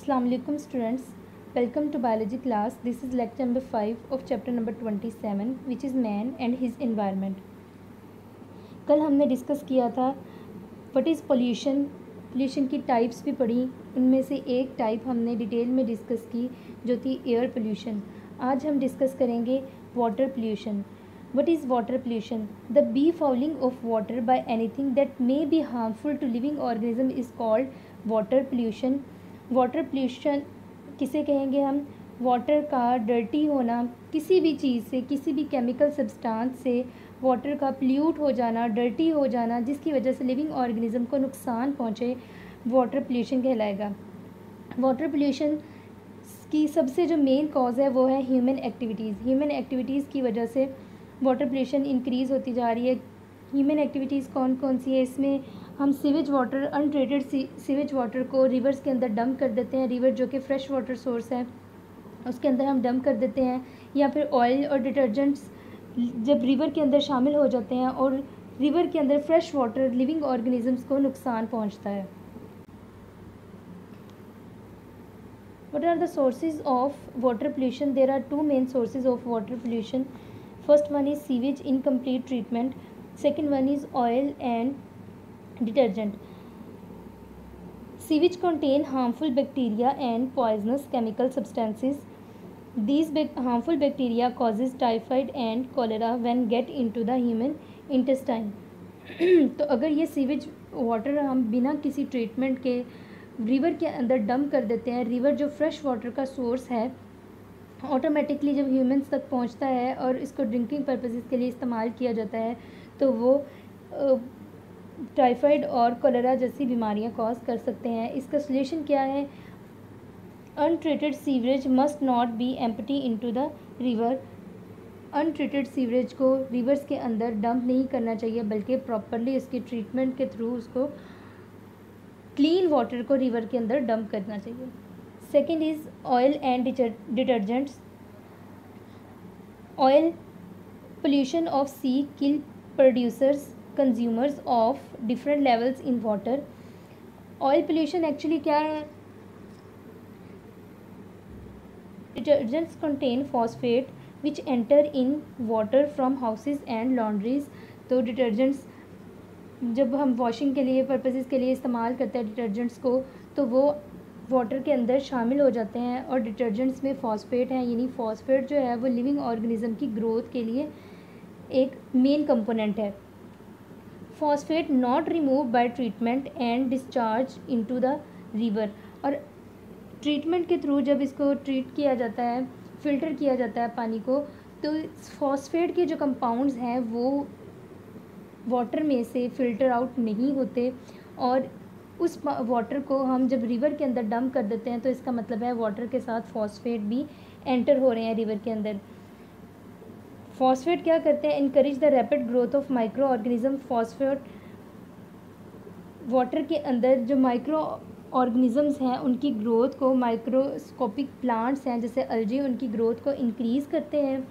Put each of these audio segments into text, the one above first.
Assalamualaikum students, welcome to biology class. This is lecture number 5 of chapter number 27 which is man and his environment. कल हमने discuss किया था what is pollution. Pollution की types भी पढ़ी, उनमें से एक टाइप हमने डिटेल में डिस्कस की जो थी एयर पोल्यूशन. आज हम डिस्कस करेंगे water pollution. What is water pollution? The befouling of water by anything that may be harmful to living organism is called water pollution. Water pollution किसे कहेंगे हम? वाटर का डर्टी होना, किसी भी चीज़ से, किसी भी केमिकल सब्सटेंस से वाटर का पोल्यूट हो जाना, डर्टी हो जाना, जिसकी वजह से लिविंग ऑर्गेनिज्म को नुकसान पहुँचे, वाटर पोल्यूशन कहलाएगा. वाटर पोल्यूशन की सबसे जो मेन कॉज है वो है ह्यूमन एक्टिविटीज़. ह्यूमन एक्टिविटीज़ की वजह से वाटर पोल्यूशन इंक्रीज़ होती जा रही है. ह्यूमन एक्टिविटीज़ कौन कौन सी है? इसमें हम sewage water, untreated sewage water को रिवर्स के अंदर डंप कर देते हैं. रिवर जो कि फ्रेश वाटर सोर्स है उसके अंदर हम डंप कर देते हैं. या फिर ऑयल और डिटर्जेंट्स जब रिवर के अंदर शामिल हो जाते हैं और रिवर के अंदर फ्रेश वाटर लिविंग ऑर्गेनिजम्स को नुकसान पहुंचता है. What are the sources of water pollution? There are two main sources of water pollution. First one is sewage incomplete treatment. Second one is oil and detergent. Sewage contain harmful bacteria and poisonous chemical substances. These harmful bacteria causes typhoid and cholera when get into the human intestine. तो अगर ये sewage water हम बिना किसी treatment के river के अंदर dump कर देते हैं, रिवर जो फ्रेश वाटर का सोर्स है ऑटोमेटिकली जब ह्यूमंस तक पहुंचता है और इसको ड्रिंकिंग पर्पसेस के लिए इस्तेमाल किया जाता है तो वो टाइफाइड और कोलेरा जैसी बीमारियां कॉज कर सकते हैं. इसका सॉल्यूशन क्या है? Untreated sewerage must not be empty into the river. Untreated sewerage को रिवर्स के अंदर डंप नहीं करना चाहिए बल्कि प्रॉपरली इसके ट्रीटमेंट के थ्रू उसको क्लीन वाटर को रिवर के अंदर डंप करना चाहिए. Second is oil and detergents. Oil pollution of sea kill producers consumers of different levels in water. Oil pollution actually क्या है? Detergents contain phosphate which enter in water from houses and laundries. तो detergents जब हम washing के लिए purposes के लिए इस्तेमाल करते हैं डिटर्जेंट्स को तो वो वाटर के अंदर शामिल हो जाते हैं और डिटर्जेंट्स में फॉस्फेट हैं. यानी फॉस्फेट जो है वो लिविंग ऑर्गेनिज्म की ग्रोथ के लिए एक मेन कंपोनेंट है. Phosphate not remove by treatment and discharge into the river. और ट्रीटमेंट के थ्रू जब इसको ट्रीट किया जाता है, फ़िल्टर किया जाता है पानी को, तो फॉस्फेट के जो कंपाउंड्स हैं वो वाटर में से फ़िल्टर आउट नहीं होते और उस वाटर को हम जब रिवर के अंदर डंप कर देते हैं तो इसका मतलब है वाटर के साथ फॉस्फेट भी एंटर हो रहे हैं रिवर के अंदर. फॉस्फेट क्या करते हैं? Encourage the rapid growth of micro organism. Phosphate water के अंदर जो माइक्रो ऑर्गेनिजम्स हैं उनकी ग्रोथ को, माइक्रोस्कोपिक प्लांट्स हैं जैसे अल्जी, उनकी ग्रोथ को इंक्रीज़ करते हैं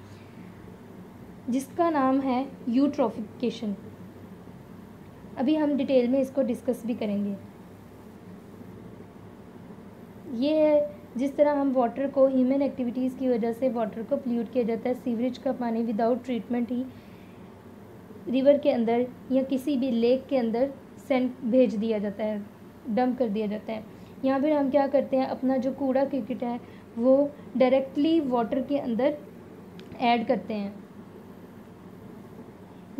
जिसका नाम है यूट्रोफिकेशन. अभी हम डिटेल में इसको डिस्कस भी करेंगे. ये है जिस तरह हम वाटर को ह्यूमन एक्टिविटीज़ की वजह से वाटर को पोल्यूट किया जाता है. सीवरेज का पानी विदाउट ट्रीटमेंट ही रिवर के अंदर या किसी भी लेक के अंदर सेंड भेज दिया जाता है, डंप कर दिया जाता है. यहाँ पर हम क्या करते हैं, अपना जो कूड़ा क्रिकेट है वो डायरेक्टली वाटर के अंदर ऐड करते हैं.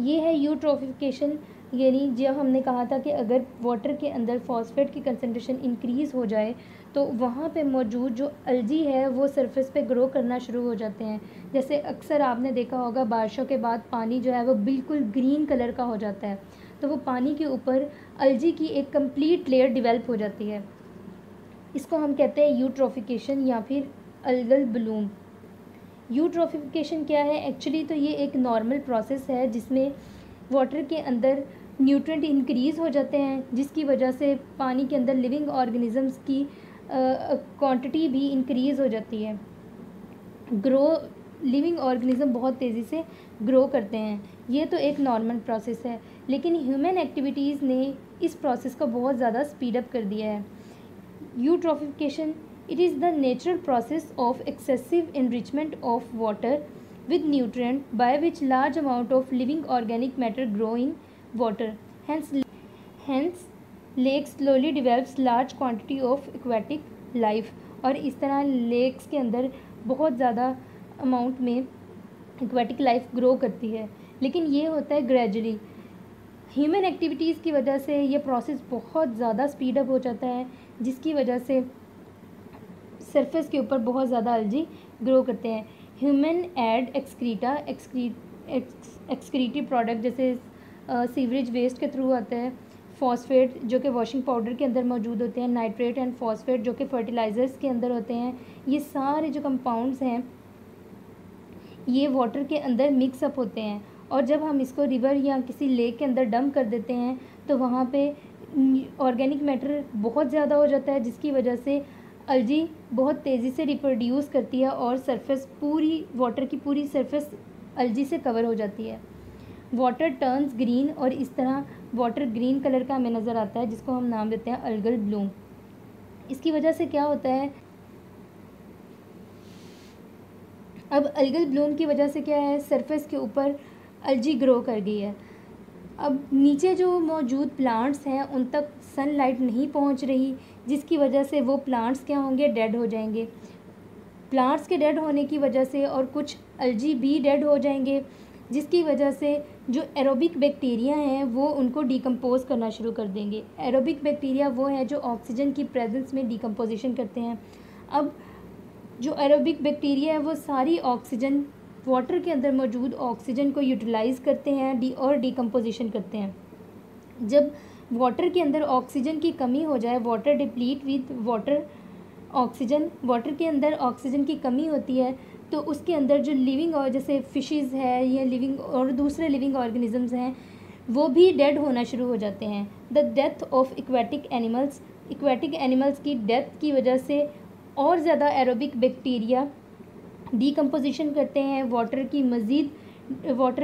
ये है यूट्रोफिकेशन. यानी जब हमने कहा था कि अगर वाटर के अंदर फॉस्फेट की कंसंट्रेशन इंक्रीज़ हो जाए तो वहाँ पे मौजूद जो अल्जी है वो सरफेस पे ग्रो करना शुरू हो जाते हैं. जैसे अक्सर आपने देखा होगा बारिशों के बाद पानी जो है वो बिल्कुल ग्रीन कलर का हो जाता है, तो वो पानी के ऊपर अल्जी की एक कंप्लीट लेयर डेवलप हो जाती है. इसको हम कहते हैं यूट्रोफिकेशन या फिर अल्गल ब्लूम. यूट्रोफिकेशन क्या है? एक्चुअली तो ये एक नॉर्मल प्रोसेस है जिसमें वाटर के अंदर न्यूट्रिएंट इंक्रीज़ हो जाते हैं जिसकी वजह से पानी के अंदर लिविंग ऑर्गेनिजम्स की क्वांटिटी भी इंक्रीज़ हो जाती है. लिविंग ऑर्गेनिज्म बहुत तेज़ी से ग्रो करते हैं. ये तो एक नॉर्मल प्रोसेस है, लेकिन ह्यूमन एक्टिविटीज़ ने इस प्रोसेस को बहुत ज़्यादा स्पीड अप कर दिया है. Eutrophication It is the natural process of excessive enrichment of water with nutrient by which large amount of living organic matter grow in water. Hence lake slowly develops large quantity of aquatic life. और इस तरह lakes के अंदर बहुत ज़्यादा amount में aquatic life grow करती है, लेकिन ये होता है ग्रेजुअली। ह्यूमन एक्टिविटीज़ की वजह से ये प्रोसेस बहुत ज़्यादा स्पीड अप हो जाता है, जिसकी वजह से सरफेस के ऊपर बहुत ज़्यादा अलजी ग्रो करते हैं। ह्यूमन एड एक्सक्रीटिव प्रोडक्ट जैसे सीवरेज वेस्ट के थ्रू आता है, फॉस्फेट जो कि वॉशिंग पाउडर के अंदर मौजूद होते हैं, नाइट्रेट एंड फॉस्फेट जो कि फर्टिलाइज़र्स के अंदर होते हैं। ये सारे जो कंपाउंड्स हैं ये वाटर के अंदर मिक्स अप होते हैं, और जब हम इसको रिवर या किसी लेक के अंदर डंप कर देते हैं तो वहाँ पे ऑर्गेनिक मैटर बहुत ज़्यादा हो जाता है, जिसकी वजह से अलजी बहुत तेज़ी से रिप्रोड्यूस करती है और सरफेस पूरी वाटर की पूरी सरफेस अलजी से कवर हो जाती है। वाटर टर्न्स ग्रीन, और इस तरह वाटर ग्रीन कलर का हमें नज़र आता है, जिसको हम नाम देते हैं अल्गल ब्लूम। इसकी वजह से क्या होता है, अब अल्गल ब्लूम की वजह से क्या है, सरफेस के ऊपर अलजी ग्रो कर गई है। अब नीचे जो मौजूद प्लांट्स हैं उन तक सनलाइट नहीं पहुंच रही, जिसकी वजह से वो प्लांट्स क्या होंगे, डेड हो जाएंगे। प्लांट्स के डेड होने की वजह से और कुछ अलजी भी डेड हो जाएंगे, जिसकी वजह से जो एरोबिक बैक्टीरिया हैं वो उनको डिकम्पोज करना शुरू कर देंगे। एरोबिक बैक्टीरिया वो है जो ऑक्सीजन की प्रेजेंस में डिकम्पोजिशन करते हैं। अब जो एरोबिक बैक्टीरिया है वो सारी ऑक्सीजन, वाटर के अंदर मौजूद ऑक्सीजन को यूटिलाइज़ करते हैं और डिकम्पोजिशन करते हैं। जब वाटर के अंदर ऑक्सीजन की कमी हो जाए, water deplete with water oxygen, water के अंदर ऑक्सीजन की कमी होती है तो उसके अंदर जो लिविंग और जैसे फिशेस है या लिविंग और दूसरे लिविंग ऑर्गेनिजम्स हैं वो भी डेड होना शुरू हो जाते हैं। The death of aquatic animals की डेथ की वजह से और ज़्यादा एरोबिक बैक्टीरिया डिकम्पोजिशन करते हैं, वाटर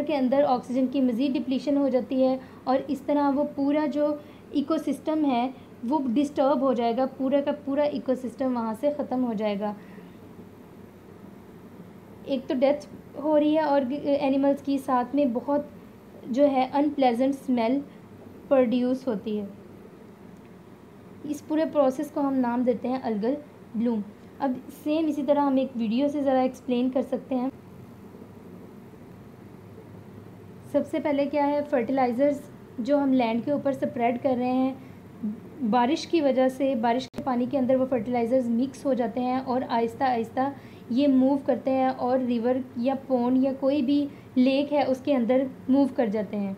के अंदर ऑक्सीजन की मज़ीद डिप्लीशन हो जाती है, और इस तरह वो पूरा जो इकोसिस्टम है वो डिस्टर्ब हो जाएगा, पूरा का पूरा इकोसिस्टम वहाँ से ख़त्म हो जाएगा। एक तो डेथ हो रही है और एनिमल्स की, साथ में बहुत जो है अनप्लेजेंट स्मेल प्रोड्यूस होती है। इस पूरे प्रोसेस को हम नाम देते हैं अल्गल ब्लूम। अब सेम इसी तरह हम एक वीडियो से ज़रा एक्सप्लेन कर सकते हैं। सबसे पहले क्या है, फर्टिलाइज़र्स जो हम लैंड के ऊपर स्प्रेड कर रहे हैं, बारिश की वजह से बारिश के पानी के अंदर वो फर्टिलाइज़र्स मिक्स हो जाते हैं और आहिस्ता आहिस्ता ये मूव करते हैं और रिवर या पॉन्ड या कोई भी लेक है उसके अंदर मूव कर जाते हैं।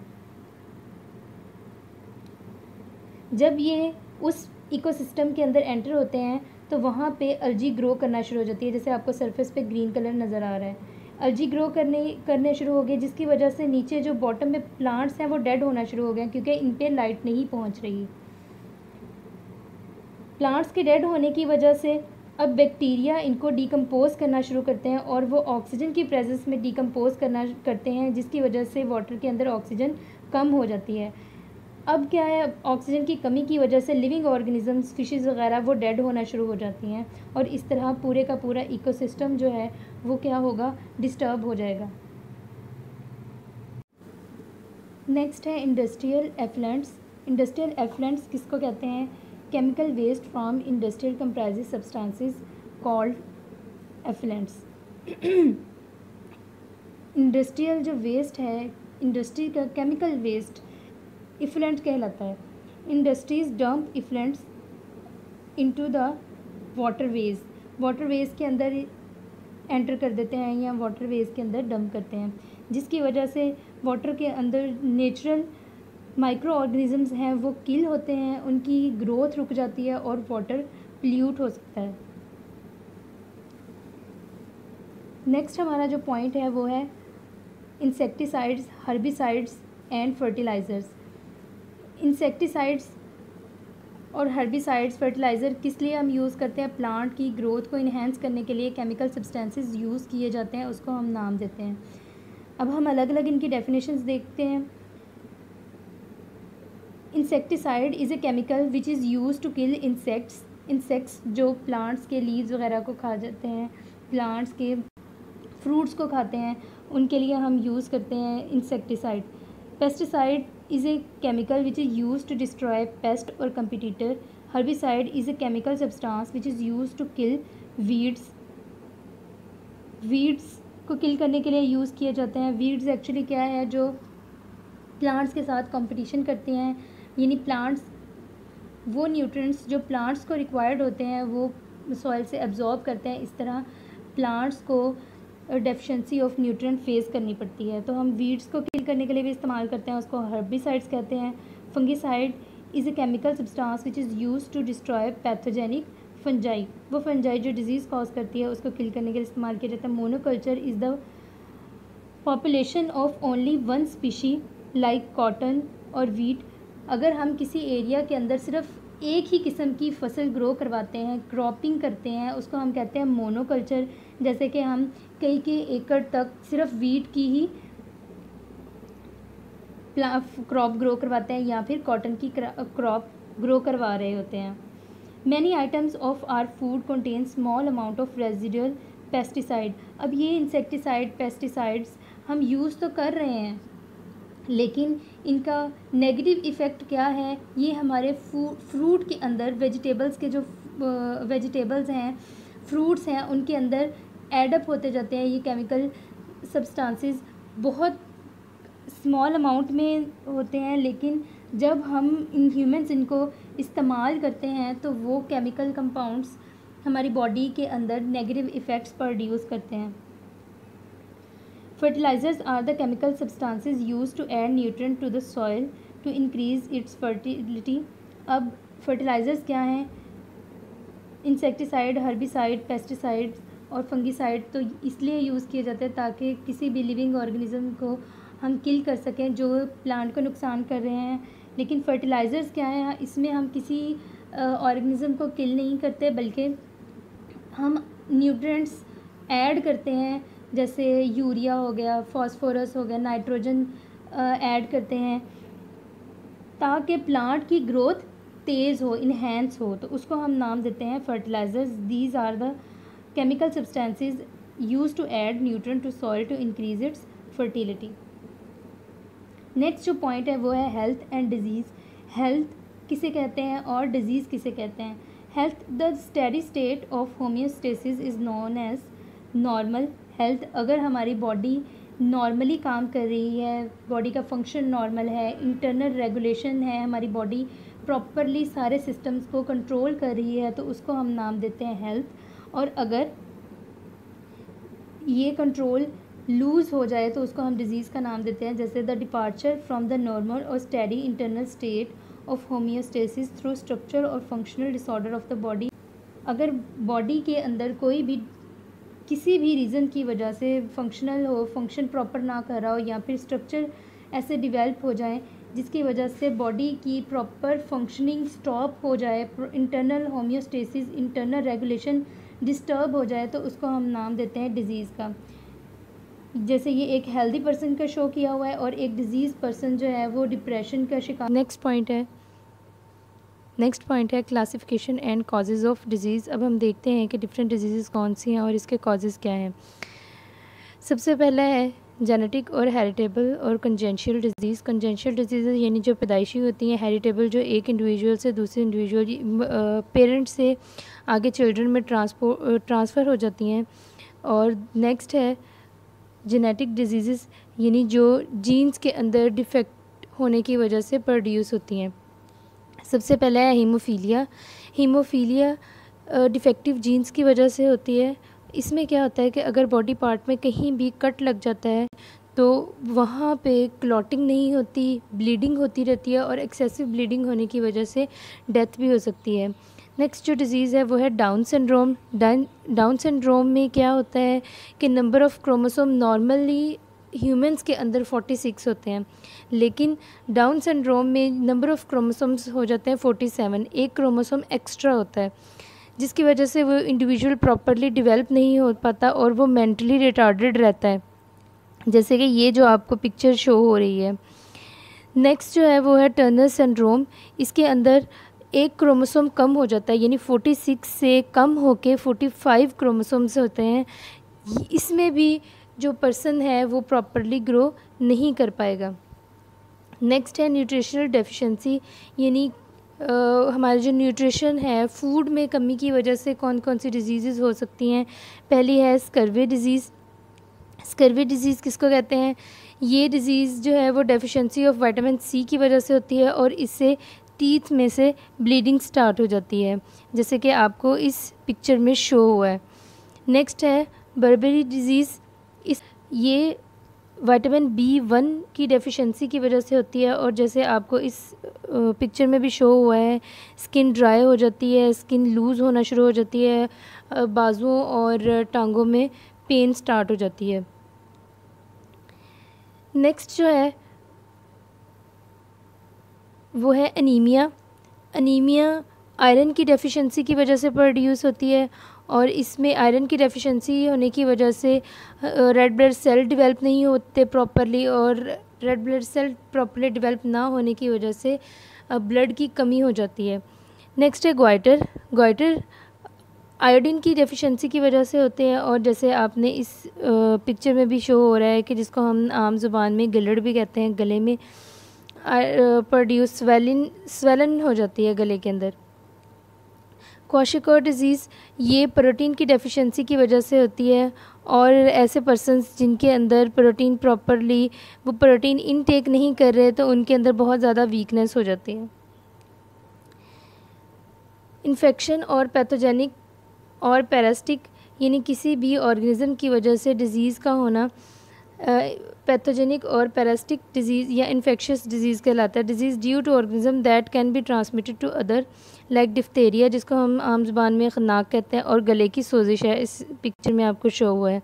जब ये उस इकोसिस्टम के अंदर एंटर होते हैं तो वहाँ पे अलजी ग्रो करना शुरू हो जाती है। जैसे आपको सरफेस पे ग्रीन कलर नज़र आ रहा है, अलजी ग्रो करने शुरू हो गए, जिसकी वजह से नीचे जो बॉटम में प्लांट्स हैं वो डेड होना शुरू हो गए क्योंकि इन पे लाइट नहीं पहुँच रही। प्लांट्स के डेड होने की वजह से अब बैक्टीरिया इनको डिकम्पोज करना शुरू करते हैं और वो ऑक्सीजन की प्रेजेंस में डिकम्पोज करते हैं, जिसकी वजह से वाटर के अंदर ऑक्सीजन कम हो जाती है। अब क्या है, ऑक्सीजन की कमी की वजह से लिविंग ऑर्गेनिजम्स, फिशेस वगैरह वो डेड होना शुरू हो जाती हैं और इस तरह पूरे का पूरा इकोसिस्टम जो है वो क्या होगा, डिस्टर्ब हो जाएगा। नेक्स्ट है इंडस्ट्रियल एफ्लुएंट्स। इंडस्ट्रियल एफ्लुएंट्स किसको कहते हैं? Chemical waste from industrial comprises substances called effluents. Industrial जो वेस्ट है, इंडस्ट्री का केमिकल वेस्ट इफ्लुएंट कहलाता है। Industries dump effluents into the waterways, waterways के अंदर एंटर कर देते हैं या वाटरवेज के अंदर डंप करते हैं, जिसकी वजह से वाटर के अंदर नेचुरल माइक्रो ऑर्गेनिजम्स हैं वो किल होते हैं, उनकी ग्रोथ रुक जाती है और वाटर पोल्यूट हो सकता है। नेक्स्ट हमारा जो पॉइंट है वो है insecticides, herbicides and fertilizers. Insecticides और हर्बिसाइड्स, फर्टिलाइज़र किस लिए हम यूज़ करते हैं? प्लांट की ग्रोथ को इन्हेंस करने के लिए केमिकल सब्सटेंसेस यूज़ किए जाते हैं, उसको हम नाम देते हैं। अब हम अलग अलग इनकी डेफिनेशंस देखते हैं। Insecticide is a chemical which is used to kill insects insects जो प्लांट्स के लीव्स वगैरह को खा जाते हैं, प्लांट्स के फ्रूट्स को खाते हैं, उनके लिए हम यूज़ करते हैं insecticide. Pesticide is a chemical which is use to destroy pest or competitor. Herbicide is a chemical substance which is use to kill weeds. Weeds को किल करने के लिए यूज़ किए जाते हैं। वीड्स एक्चुअली क्या है, जो प्लांट्स के साथ कंपटीशन करते हैं, यानी प्लांट्स वो न्यूट्रिएंट्स जो प्लांट्स को रिक्वायर्ड होते हैं वो सॉइल से एब्जॉर्ब करते हैं। इस तरह प्लांट्स को डेफिशिएंसी ऑफ न्यूट्रिएंट फेस करनी पड़ती है, तो हम वीड्स को किल करने के लिए भी इस्तेमाल करते हैं, उसको हर्बिसाइड्स कहते हैं। Fungicide is a chemical substance which is use to destroy pathogenic fungi. वो फंजाई जो डिजीज़ कॉज करती है उसको किल करने के लिए इस्तेमाल किया जाता है। Monoculture is the population of only one species like cotton और वीट। अगर हम किसी एरिया के अंदर सिर्फ एक ही किस्म की फसल ग्रो करवाते हैं, क्रॉपिंग करते हैं, उसको हम कहते हैं मोनोकल्चर। जैसे कि हम कई एकड़ तक सिर्फ वीट की ही क्रॉप ग्रो करवाते हैं या फिर कॉटन की क्रॉप ग्रो करवा रहे होते हैं। Many items of our food contain small amount of residual pesticide. अब ये इंसेक्टिसाइड पेस्टिसाइड्स हम यूज़ तो कर रहे हैं, लेकिन इनका नेगेटिव इफ़ेक्ट क्या है, ये हमारे फ्रूट के अंदर वेजिटेबल्स के जो वेजिटेबल्स हैं, फ्रूट्स हैं, उनके अंदर एडअप होते जाते हैं। ये केमिकल सब्सटेंसेस बहुत स्मॉल अमाउंट में होते हैं, लेकिन जब हम इन ह्यूमंस इनको इस्तेमाल करते हैं तो वो केमिकल कंपाउंड्स हमारी बॉडी के अंदर नेगेटिव इफ़ेक्ट्स प्रोड्यूस करते हैं। Fertilizers are the chemical substances used to add nutrient to the soil to increase its fertility. अब fertilizers क्या हैं? इंसेक्टिसाइड, हर्बिसाइड, पेस्टिसाइड्स और फंगिसाइड तो इसलिए यूज़ किए जाते हैं ताकि किसी भी लिविंग ऑर्गेनिज्म को हम किल कर सकें जो प्लांट को नुकसान कर रहे हैं। लेकिन फर्टिलाइज़र्स क्या हैं? इसमें हम किसी ऑर्गेनिज्म को किल नहीं करते, बल्कि हम न्यूट्रिएंट्स ऐड करते हैं, जैसे यूरिया हो गया, फास्फोरस हो गया, नाइट्रोजन ऐड करते हैं ताकि प्लांट की ग्रोथ तेज़ हो, इन्हेंस हो, तो उसको हम नाम देते हैं fertilizers. These are the chemical substances use to add nutrient to soil to increase its fertility. Next जो पॉइंट है वो है हेल्थ एंड डिजीज़। हेल्थ किसे कहते हैं और डिजीज़ किसे कहते हैं? Health, the steady state of homeostasis is known as normal health. अगर हमारी बॉडी नॉर्मली काम कर रही है, बॉडी का फंक्शन नॉर्मल है, इंटरनल रेगुलेशन है, हमारी बॉडी प्रॉपरली सारे सिस्टम्स को कंट्रोल कर रही है, तो उसको हम नाम देते हैं हेल्थ। और अगर ये कंट्रोल लूज़ हो जाए तो उसको हम डिजीज़ का नाम देते हैं, जैसे the departure from the normal और steady internal state of homeostasis through structure or functional disorder of the body. अगर बॉडी के अंदर कोई भी किसी भी रीज़न की वजह से फंक्शन प्रॉपर ना कर रहा हो, या फिर स्ट्रक्चर ऐसे डिवेल्प हो जाए जिसकी वजह से बॉडी की प्रॉपर फंक्शनिंग स्टॉप हो जाए, internal homeostasis, internal regulation disturb हो जाए, तो उसको हम नाम देते हैं डिज़ीज़ का। जैसे ये एक हेल्दी पर्सन का शो किया हुआ है और एक डिजीज़ पर्सन जो है वो डिप्रेशन का शिकार। नेक्स्ट पॉइंट है classification and causes of disease. अब हम देखते हैं कि डिफरेंट डिजीज़ कौन सी हैं और इसके कॉजेज़ क्या हैं। सबसे पहला है जेनेटिक और हेरिटेबल और कंजेंशियल डिजीज़। कंजेंशियल डिजीज़ यानी जो पैदाइशी होती हैं, हेरिटेबल जो एक इंडिविजुअल से दूसरे इंडिविजुअल पेरेंट्स से आगे चिल्ड्रन में ट्रांसफ़र हो जाती हैं। और नेक्स्ट है जेनेटिक डिजीज़ यानी जो जीन्स के अंदर डिफेक्ट होने की वजह से प्रोड्यूस होती हैं। सबसे पहला है हीमोफीलिया। हीमोफीलिया डिफेक्टिव जीन्स की वजह से होती है। इसमें क्या होता है कि अगर बॉडी पार्ट में कहीं भी कट लग जाता है तो वहाँ पे क्लॉटिंग नहीं होती, ब्लीडिंग होती रहती है और एक्सेसिव ब्लीडिंग होने की वजह से डेथ भी हो सकती है। नेक्स्ट जो डिज़ीज़ है वो है डाउन सिंड्रोम। डाउन सिंड्रोम में क्या होता है कि number of chromosome normally humans के अंदर 46 होते हैं, लेकिन डाउन सिंड्रोम में नंबर ऑफ़ क्रोमोसोम्स हो जाते हैं 47। एक क्रोमोसोम एक्स्ट्रा होता है जिसकी वजह से वो इंडिविजुअल प्रॉपरली डेवलप नहीं हो पाता और वो मेंटली रिटार्डेड रहता है, जैसे कि ये जो आपको पिक्चर शो हो रही है। नेक्स्ट जो है वो है टर्नर सिंड्रोम। इसके अंदर एक क्रोमोसोम कम हो जाता है, यानी 46 से कम होके 45 क्रोमोसोम्स होते हैं, इसमें भी जो पर्सन है वो प्रॉपरली ग्रो नहीं कर पाएगा। नेक्स्ट है न्यूट्रिशनल डेफिशिएंसी, यानी हमारे जो न्यूट्रिशन है, फूड में कमी की वजह से कौन कौन सी डिजीज़ हो सकती हैं। पहली है स्कर्वी डिज़ीज़। स्कर्वी डिज़ीज़ किसको कहते हैं? ये डिज़ीज़ जो है वो डेफिशिएंसी ऑफ विटामिन सी की वजह से होती है और इससे टीथ में से ब्लीडिंग स्टार्ट हो जाती है, जैसे कि आपको इस पिक्चर में शो हुआ है। नेक्स्ट है बर्बेरी डिज़ीज़। ये विटामिन B1 की डेफिशिएंसी की वजह से होती है और जैसे आपको इस पिक्चर में भी शो हुआ है, स्किन ड्राई हो जाती है, स्किन लूज़ होना शुरू हो जाती है, बाजुओं और टांगों में पेन स्टार्ट हो जाती है। नेक्स्ट जो है वो है एनीमिया। एनीमिया आयरन की डेफिशिएंसी की वजह से प्रोड्यूस होती है और इसमें आयरन की डेफिशिएंसी होने की वजह से रेड ब्लड सेल डेवलप नहीं होते प्रॉपरली और red blood cell properly develop ना होने की वजह से ब्लड की कमी हो जाती है। नेक्स्ट है गोइटर। गोइटर आयोडीन की डेफिशिएंसी की वजह से होते हैं और जैसे आपने इस पिक्चर में भी शो हो रहा है कि जिसको हम आम ज़ुबान में गिलड़ भी कहते हैं, गले में प्रोड्यूस स्वेलन हो जाती है गले के अंदर। क्वाशिकोर डिज़ीज़, ये प्रोटीन की डेफिशिएंसी की वजह से होती है और ऐसे पर्सन्स जिनके अंदर प्रोटीन प्रॉपरली वो प्रोटीन इनटेक नहीं कर रहे तो उनके अंदर बहुत ज़्यादा वीकनेस हो जाती है। इन्फेक्शन और पैथोजेनिक और पैरासिटिक, यानी किसी भी ऑर्गेनिज्म की वजह से डिज़ीज़ का होना पैथोजेनिक और पैरासिटिक डिजीज़ या इन्फेक्शियस डिजीज़ कहलाता है। Disease due to organism that can be transmitted to other like diphtheria, जिसको हम आम ज़ुबान में खन्नाक कहते हैं, और गले की सोजिश है, इस पिक्चर में आपको शो हुआ है।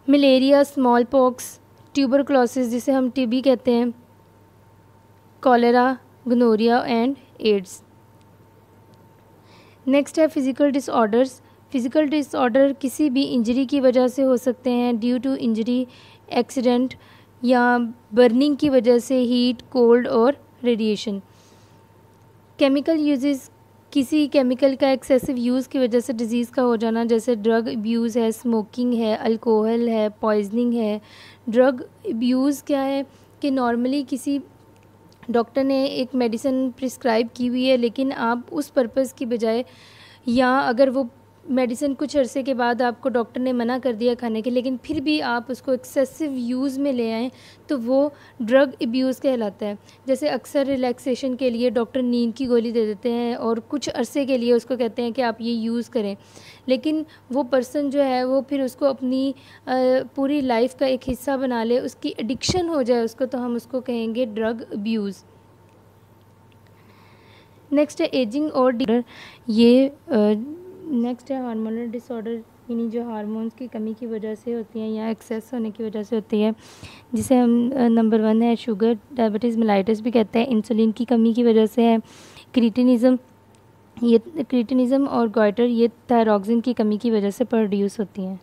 मलेरिया, स्मॉल पॉक्स, ट्यूबरक्लोसिस जिसे हम टीबी कहते हैं, cholera, gonorrhoea and AIDS. Next है फिज़िकल डिसऑर्डर्स। फ़िज़िकल डिसऑर्डर किसी भी इंजरी की वजह से हो सकते हैं, ड्यू टू इंजरी, एक्सीडेंट या बर्निंग की वजह से, हीट, कोल्ड और रेडिएशन। केमिकल यूजेस, किसी केमिकल का एक्सेसिव यूज़ की वजह से डिज़ीज़ का हो जाना, जैसे ड्रग अब्यूज़ है, स्मोकिंग है, अल्कोहल है, पॉइजनिंग है। ड्रग अब्यूज़ क्या है कि नॉर्मली किसी डॉक्टर ने एक मेडिसिन प्रिस्क्राइब की हुई है लेकिन आप उस पर्पज़ की बजाय, या अगर वो मेडिसिन कुछ अरसे के बाद आपको डॉक्टर ने मना कर दिया खाने के, लेकिन फिर भी आप उसको एक्सेसिव यूज़ में ले आएँ तो वो ड्रग अब्यूज़ कहलाता है। जैसे अक्सर रिलैक्सेशन के लिए डॉक्टर नींद की गोली दे देते हैं और कुछ अरसे के लिए उसको कहते हैं कि आप ये यूज़ करें, लेकिन वो पर्सन जो है वो फिर उसको अपनी पूरी लाइफ का एक हिस्सा बना ले, उसकी एडिक्शन हो जाए उसको, तो हम उसको कहेंगे ड्रग अब्यूज़। नेक्स्ट है एजिंग और ये नेक्स्ट है हार्मोनल डिसऑर्डर, यानी जो हार्मोन्स की कमी की वजह से होती हैं या एक्सेस होने की वजह से होती है, जिसे हम नंबर 1 है शुगर, डायबिटीज़ मेलाइटिस भी कहते हैं, इंसुलिन की कमी की वजह से है। क्रिटिनिज़म और गॉइटर ये थायरॉक्सिन की कमी की वजह से प्रोड्यूस होती हैं।